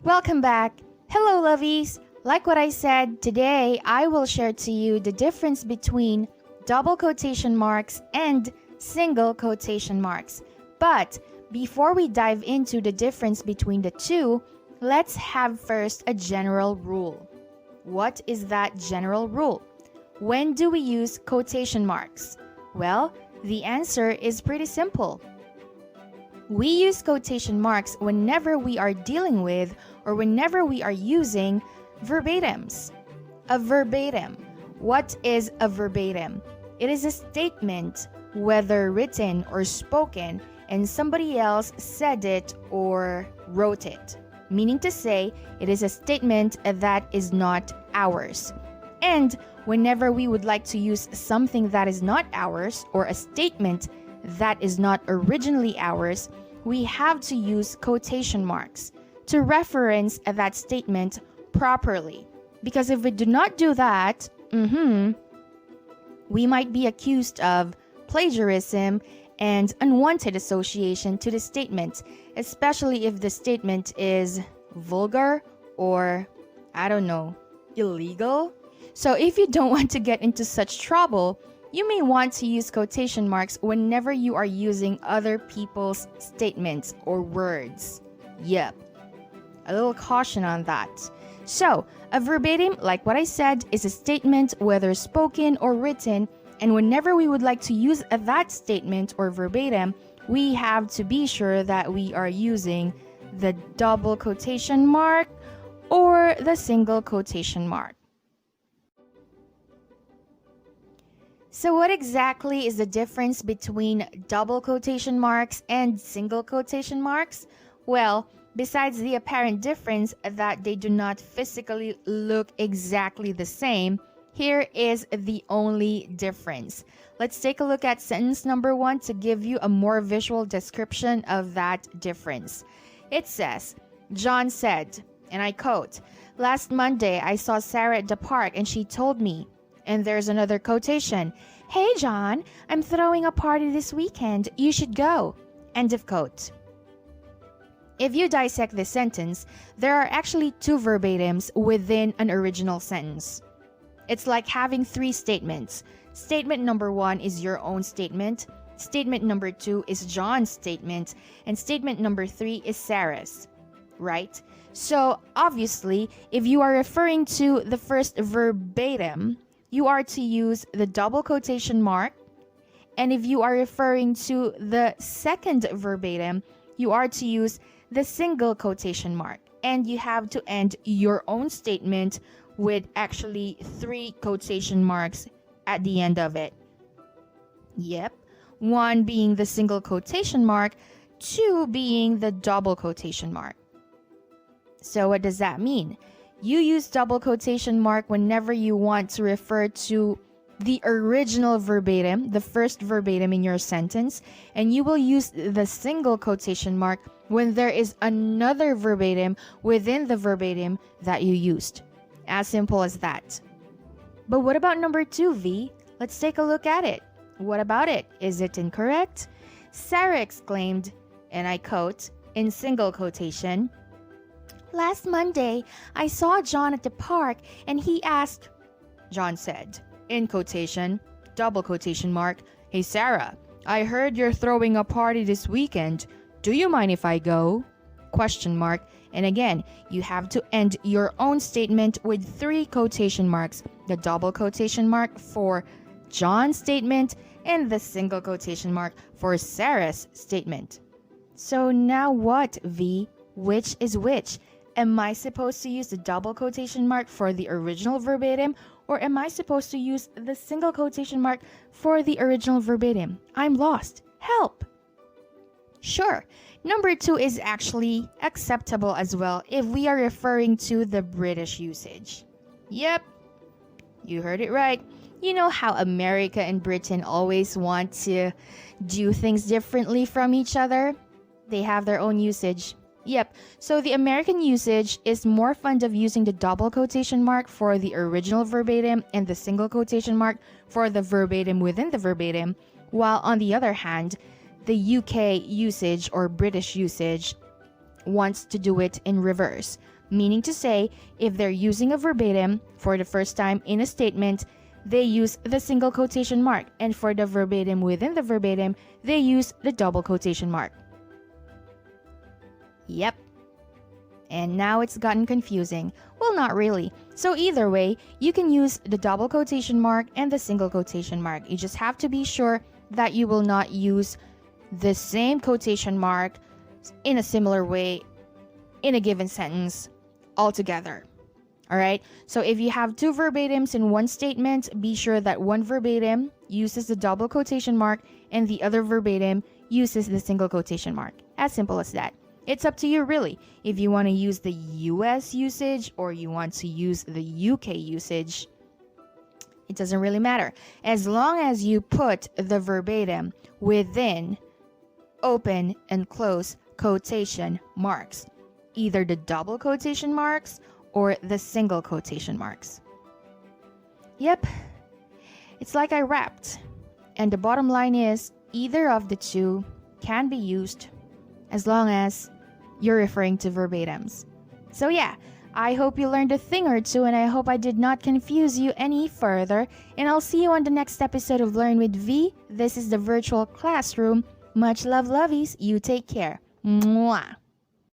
Welcome back. Hello, lovies. Like what I said, today I will share to you the difference between double quotation marks and single quotation marks. But before we dive into the difference between the two, let's have first a general rule. What is that general rule? When do we use quotation marks? Well, the answer is pretty simple. We use quotation marks whenever we are dealing with or whenever we are using verbatims. A verbatim. What is a verbatim? It is a statement, whether written or spoken, and somebody else said it or wrote it. Meaning to say, it is a statement that is not ours. And whenever we would like to use something that is not ours or a statement that is not originally ours, we have to use quotation marks to reference that statement properly. Because if we do not do that, we might be accused of plagiarism and unwanted association to the statement, especially if the statement is vulgar or, I don't know, illegal. So if you don't want to get into such trouble, you may want to use quotation marks whenever you are using other people's statements or words. Yep, a little caution on that. So, a verbatim, like what I said, is a statement whether spoken or written, and whenever we would like to use that statement or verbatim, we have to be sure that we are using the double quotation mark or the single quotation mark. So what exactly is the difference between double quotation marks and single quotation marks? Well, besides the apparent difference that they do not physically look exactly the same, here is the only difference. Let's take a look at sentence number 1 to give you a more visual description of that difference. It says, John said, and I quote, "Last Monday I saw Sarah at the park and she told me," and there's another quotation, "Hey John, I'm throwing a party this weekend. You should go." End of quote. If you dissect this sentence, there are actually two verbatims within an original sentence. It's like having three statements. Statement number 1 is your own statement. Statement number 2 is John's statement. And statement number 3 is Sarah's. Right? So, obviously, if you are referring to the first verbatim, you are to use the double quotation mark. And if you are referring to the second verbatim, you are to use the single quotation mark. And you have to end your own statement with actually 3 quotation marks at the end of it. Yep. 1 being the single quotation mark, 2 being the double quotation mark. So what does that mean? You use double quotation mark whenever you want to refer to the original verbatim, the first verbatim in your sentence, and you will use the single quotation mark when there is another verbatim within the verbatim that you used. As simple as that. But what about number 2, V? Let's take a look at it. What about it? Is it incorrect? Sarah exclaimed, and I quote, in single quotation, "Last Monday, I saw John at the park and he asked," John said, in quotation, double quotation mark, "Hey Sarah, I heard you're throwing a party this weekend. Do you mind if I go?" Question mark. And again, you have to end your own statement with 3 quotation marks, the double quotation mark for John's statement and the single quotation mark for Sarah's statement. So now what, V? Which is which? Am I supposed to use the double quotation mark for the original verbatim, or am I supposed to use the single quotation mark for the original verbatim? I'm lost. Help! Sure, number 2 is actually acceptable as well if we are referring to the British usage. Yep, you heard it right. You know how America and Britain always want to do things differently from each other? They have their own usage. Yep, so the American usage is more fond of using the double quotation mark for the original verbatim and the single quotation mark for the verbatim within the verbatim, while on the other hand, the UK usage or British usage wants to do it in reverse. Meaning to say, if they're using a verbatim for the first time in a statement, they use the single quotation mark, and for the verbatim within the verbatim, they use the double quotation mark. Yep. And now it's gotten confusing. Well, not really. So either way, you can use the double quotation mark and the single quotation mark. You just have to be sure that you will not use the same quotation mark in a similar way in a given sentence altogether. All right? So if you have two verbatims in one statement, be sure that one verbatim uses the double quotation mark and the other verbatim uses the single quotation mark. As simple as that. It's up to you, really, if you want to use the US usage or you want to use the UK usage. It doesn't really matter. As long as you put the verbatim within open and close quotation marks, either the double quotation marks or the single quotation marks. Yep, it's like I rapped. And the bottom line is, either of the two can be used as long as you're referring to verbatims. So yeah, I hope you learned a thing or two, and I hope I did not confuse you any further. And I'll see you on the next episode of Learn with V. This is the virtual classroom. Much love, lovies. You take care. Mwah.